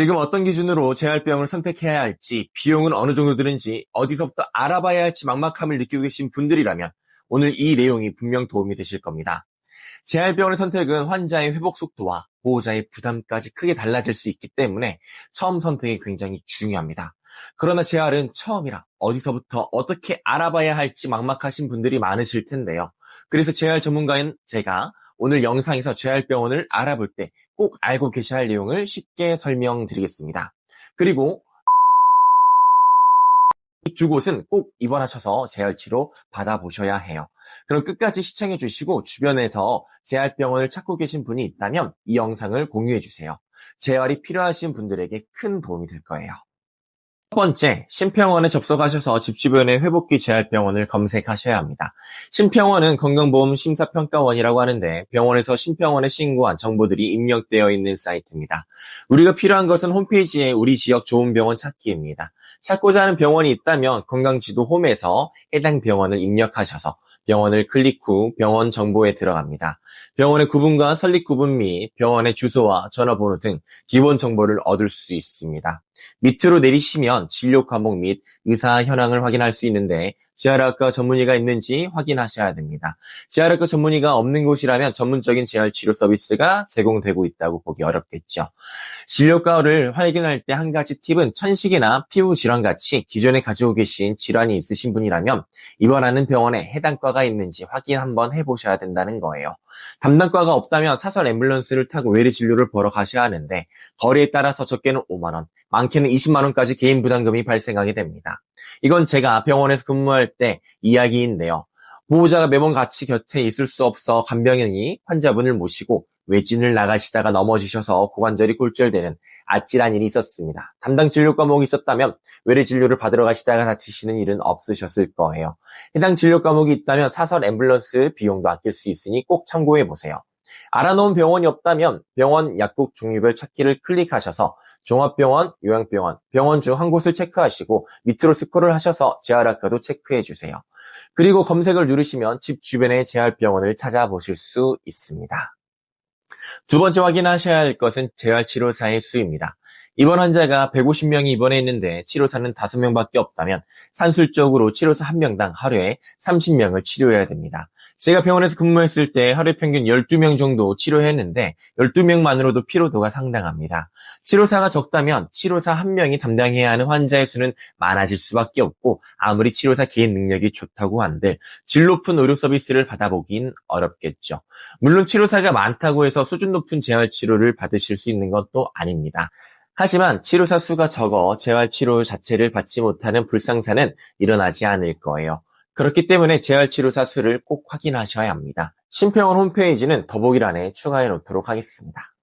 지금 어떤 기준으로 재활병을 선택해야 할지, 비용은 어느 정도 드는지, 어디서부터 알아봐야 할지 막막함을 느끼고 계신 분들이라면 오늘 이 내용이 분명 도움이 되실 겁니다. 재활병원의 선택은 환자의 회복 속도와 보호자의 부담까지 크게 달라질 수 있기 때문에 처음 선택이 굉장히 중요합니다. 그러나 재활은 처음이라 어디서부터 어떻게 알아봐야 할지 막막하신 분들이 많으실 텐데요. 그래서 재활 전문가인 제가 오늘 영상에서 재활병원을 알아볼 때 꼭 알고 계셔야 할 내용을 쉽게 설명드리겠습니다. 그리고 이 두 곳은 꼭 입원하셔서 재활치료 받아보셔야 해요. 그럼 끝까지 시청해 주시고 주변에서 재활병원을 찾고 계신 분이 있다면 이 영상을 공유해 주세요. 재활이 필요하신 분들에게 큰 도움이 될 거예요. 첫 번째, 심평원에 접속하셔서 집 주변의 회복기 재활병원을 검색하셔야 합니다. 심평원은 건강보험 심사평가원이라고 하는데 병원에서 심평원에 신고한 정보들이 입력되어 있는 사이트입니다. 우리가 필요한 것은 홈페이지에 우리 지역 좋은 병원 찾기입니다. 찾고자 하는 병원이 있다면 건강지도 홈에서 해당 병원을 입력하셔서 병원을 클릭 후 병원 정보에 들어갑니다. 병원의 구분과 설립 구분 및 병원의 주소와 전화번호 등 기본 정보를 얻을 수 있습니다. 밑으로 내리시면 진료 과목 및 의사 현황을 확인할 수 있는데 재활학과 전문의가 있는지 확인하셔야 됩니다. 재활학과 전문의가 없는 곳이라면 전문적인 재활치료 서비스가 제공되고 있다고 보기 어렵겠죠. 진료과를 확인할 때 한 가지 팁은 천식이나 피부 질환같이 기존에 가지고 계신 질환이 있으신 분이라면 입원하는 병원에 해당 과가 있는지 확인 한번 해보셔야 된다는 거예요. 담당과가 없다면 사설 앰뷸런스를 타고 외래 진료를 보러 가셔야 하는데 거리에 따라서 적게는 5만 원, 많게는 20만 원까지 개인 부담금이 발생하게 됩니다. 이건 제가 병원에서 근무할 때 이야기인데요. 보호자가 매번 같이 곁에 있을 수 없어 간병인이 환자분을 모시고 외진을 나가시다가 넘어지셔서 고관절이 골절되는 아찔한 일이 있었습니다. 담당 진료 과목이 있었다면 외래 진료를 받으러 가시다가 다치시는 일은 없으셨을 거예요. 해당 진료 과목이 있다면 사설 앰뷸런스 비용도 아낄 수 있으니 꼭 참고해 보세요. 알아놓은 병원이 없다면 병원 약국 종류별 찾기를 클릭하셔서 종합병원, 요양병원, 병원 중 한 곳을 체크하시고 밑으로 스크롤 하셔서 재활학과도 체크해 주세요. 그리고 검색을 누르시면 집 주변의 재활병원을 찾아보실 수 있습니다. 두 번째 확인하셔야 할 것은 재활치료사의 수입니다. 입원 환자가 150명이 입원해 있는데 치료사는 5명밖에 없다면 산술적으로 치료사 1명당 하루에 30명을 치료해야 됩니다. 제가 병원에서 근무했을 때 하루에 평균 12명 정도 치료했는데 12명만으로도 피로도가 상당합니다. 치료사가 적다면 치료사 1명이 담당해야 하는 환자의 수는 많아질 수밖에 없고 아무리 치료사 개인 능력이 좋다고 한들 질 높은 의료 서비스를 받아보긴 어렵겠죠. 물론 치료사가 많다고 해서 수준 높은 재활치료를 받으실 수 있는 것도 아닙니다. 하지만 치료사 수가 적어 재활치료 자체를 받지 못하는 불상사는 일어나지 않을 거예요. 그렇기 때문에 재활치료사 수를 꼭 확인하셔야 합니다. 심평원 홈페이지는 더보기란에 추가해 놓도록 하겠습니다.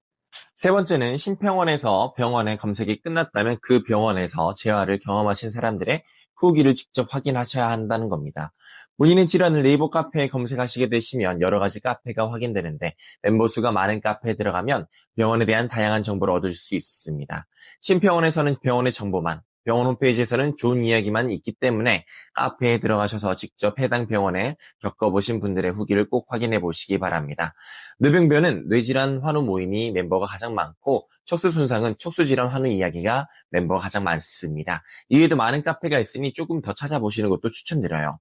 세 번째는 심평원에서 병원의 검색이 끝났다면 그 병원에서 재활을 경험하신 사람들의 후기를 직접 확인하셔야 한다는 겁니다. 본인의 질환을 네이버 카페에 검색하시게 되시면 여러 가지 카페가 확인되는데 멤버 수가 많은 카페에 들어가면 병원에 대한 다양한 정보를 얻을 수 있습니다. 심평원에서는 병원의 정보만, 병원 홈페이지에서는 좋은 이야기만 있기 때문에 카페에 들어가셔서 직접 해당 병원에 겪어보신 분들의 후기를 꼭 확인해 보시기 바랍니다. 뇌병변은 뇌질환 환우 모임이 멤버가 가장 많고 척수 손상은 척수질환 환우 이야기가 멤버가 가장 많습니다. 이외에도 많은 카페가 있으니 조금 더 찾아보시는 것도 추천드려요.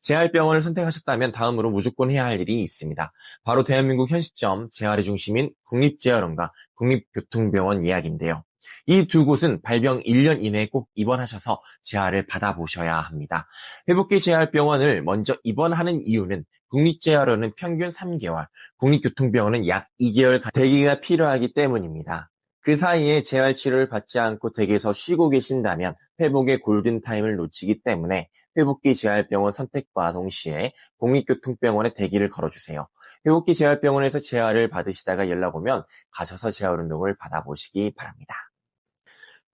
재활병원을 선택하셨다면 다음으로 무조건 해야 할 일이 있습니다. 바로 대한민국 현 시점 재활의 중심인 국립재활원과 국립교통병원 예약인데요. 이 두 곳은 발병 1년 이내에 꼭 입원하셔서 재활을 받아보셔야 합니다. 회복기 재활병원을 먼저 입원하는 이유는 국립재활원은 평균 3개월, 국립교통병원은 약 2개월 대기가 필요하기 때문입니다. 그 사이에 재활치료를 받지 않고 댁에서 쉬고 계신다면 회복의 골든타임을 놓치기 때문에 회복기 재활병원 선택과 동시에 국립교통병원에 대기를 걸어주세요. 회복기 재활병원에서 재활을 받으시다가 연락 오면 가셔서 재활운동을 받아보시기 바랍니다.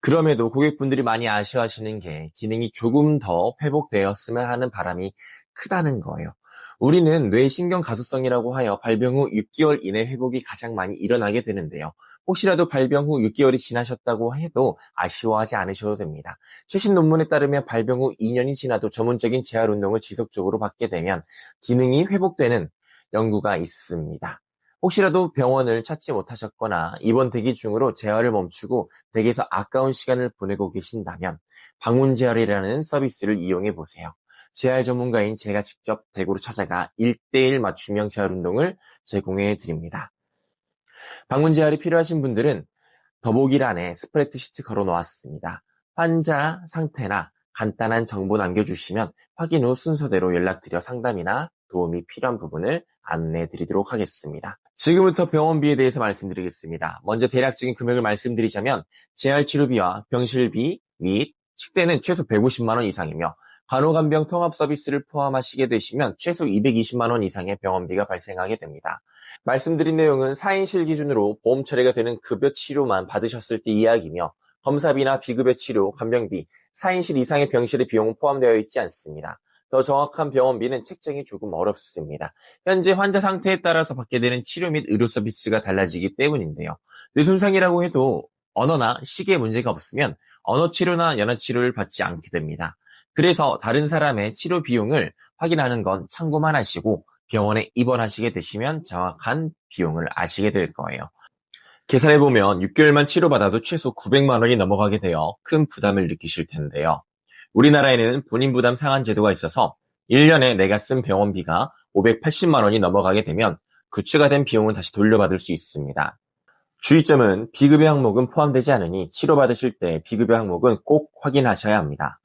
그럼에도 고객분들이 많이 아쉬워하시는 게 기능이 조금 더 회복되었으면 하는 바람이 크다는 거예요. 우리는 뇌신경 가소성이라고 하여 발병 후 6개월 이내 회복이 가장 많이 일어나게 되는데요. 혹시라도 발병 후 6개월이 지나셨다고 해도 아쉬워하지 않으셔도 됩니다. 최신 논문에 따르면 발병 후 2년이 지나도 전문적인 재활운동을 지속적으로 받게 되면 기능이 회복되는 연구가 있습니다. 혹시라도 병원을 찾지 못하셨거나 입원 대기 중으로 재활을 멈추고 댁에서 아까운 시간을 보내고 계신다면 방문 재활이라는 서비스를 이용해 보세요. 재활 전문가인 제가 직접 댁으로 찾아가 1:1 맞춤형 재활 운동을 제공해 드립니다. 방문 재활이 필요하신 분들은 더보기란에 스프레드시트 걸어 놓았습니다. 환자 상태나 간단한 정보 남겨주시면 확인 후 순서대로 연락드려 상담이나 도움이 필요한 부분을 안내해 드리도록 하겠습니다. 지금부터 병원비에 대해서 말씀드리겠습니다. 먼저 대략적인 금액을 말씀드리자면 재활치료비와 병실비 및 식대는 최소 150만 원 이상이며 간호간병 통합 서비스를 포함하시게 되시면 최소 220만 원 이상의 병원비가 발생하게 됩니다. 말씀드린 내용은 4인실 기준으로 보험 처리가 되는 급여 치료만 받으셨을 때 이야기며 검사비나 비급여 치료, 간병비, 4인실 이상의 병실의 비용은 포함되어 있지 않습니다. 더 정확한 병원비는 책정이 조금 어렵습니다. 현재 환자 상태에 따라서 받게 되는 치료 및 의료 서비스가 달라지기 때문인데요. 뇌손상이라고 해도 언어나 시계에 문제가 없으면 언어 치료나 연화 치료를 받지 않게 됩니다. 그래서 다른 사람의 치료 비용을 확인하는 건 참고만 하시고 병원에 입원하시게 되시면 정확한 비용을 아시게 될 거예요. 계산해보면 6개월만 치료받아도 최소 900만 원이 넘어가게 되어 큰 부담을 느끼실 텐데요. 우리나라에는 본인 부담 상한 제도가 있어서 1년에 내가 쓴 병원비가 580만 원이 넘어가게 되면 그 추가된 비용은 다시 돌려받을 수 있습니다. 주의점은 비급여 항목은 포함되지 않으니 치료받으실 때 비급여 항목은 꼭 확인하셔야 합니다.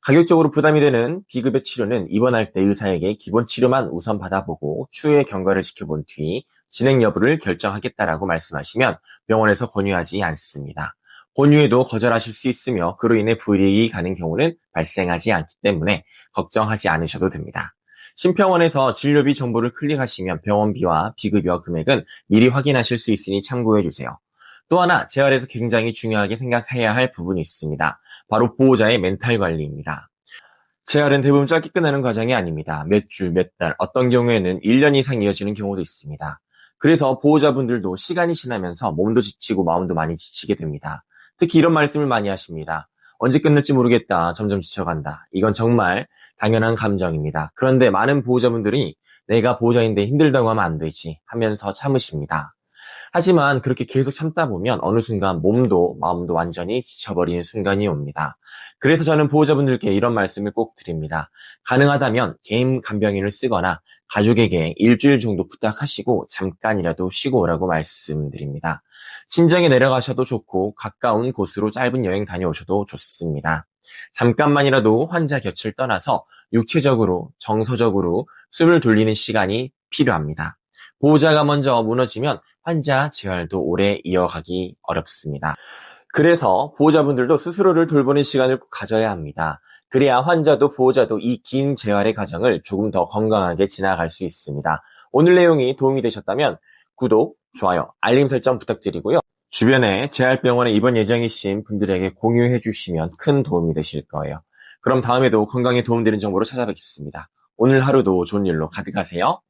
가격적으로 부담이 되는 비급여 치료는 입원할 때 의사에게 기본 치료만 우선 받아보고 추후에 경과를 지켜본 뒤 진행 여부를 결정하겠다라고 말씀하시면 병원에서 권유하지 않습니다. 권유에도 거절하실 수 있으며 그로 인해 불이익이 가는 경우는 발생하지 않기 때문에 걱정하지 않으셔도 됩니다. 심평원에서 진료비 정보를 클릭하시면 병원비와 비급여 금액은 미리 확인하실 수 있으니 참고해주세요. 또 하나 재활에서 굉장히 중요하게 생각해야 할 부분이 있습니다. 바로 보호자의 멘탈 관리입니다. 재활은 대부분 짧게 끝나는 과정이 아닙니다. 몇 주, 몇 달, 어떤 경우에는 1년 이상 이어지는 경우도 있습니다. 그래서 보호자분들도 시간이 지나면서 몸도 지치고 마음도 많이 지치게 됩니다. 특히 이런 말씀을 많이 하십니다. 언제 끝날지 모르겠다. 점점 지쳐간다. 이건 정말 당연한 감정입니다. 그런데 많은 보호자분들이 내가 보호자인데 힘들다고 하면 안 되지 하면서 참으십니다. 하지만 그렇게 계속 참다 보면 어느 순간 몸도 마음도 완전히 지쳐버리는 순간이 옵니다. 그래서 저는 보호자분들께 이런 말씀을 꼭 드립니다. 가능하다면 개인 간병인을 쓰거나 가족에게 일주일 정도 부탁하시고 잠깐이라도 쉬고 오라고 말씀드립니다. 친정에 내려가셔도 좋고 가까운 곳으로 짧은 여행 다녀오셔도 좋습니다. 잠깐만이라도 환자 곁을 떠나서 육체적으로, 정서적으로 숨을 돌리는 시간이 필요합니다. 보호자가 먼저 무너지면 환자 재활도 오래 이어가기 어렵습니다. 그래서 보호자분들도 스스로를 돌보는 시간을 꼭 가져야 합니다. 그래야 환자도 보호자도 이 긴 재활의 과정을 조금 더 건강하게 지나갈 수 있습니다. 오늘 내용이 도움이 되셨다면 구독, 좋아요, 알림 설정 부탁드리고요. 주변에 재활병원에 입원 예정이신 분들에게 공유해 주시면 큰 도움이 되실 거예요. 그럼 다음에도 건강에 도움되는 정보로 찾아뵙겠습니다. 오늘 하루도 좋은 일로 가득하세요.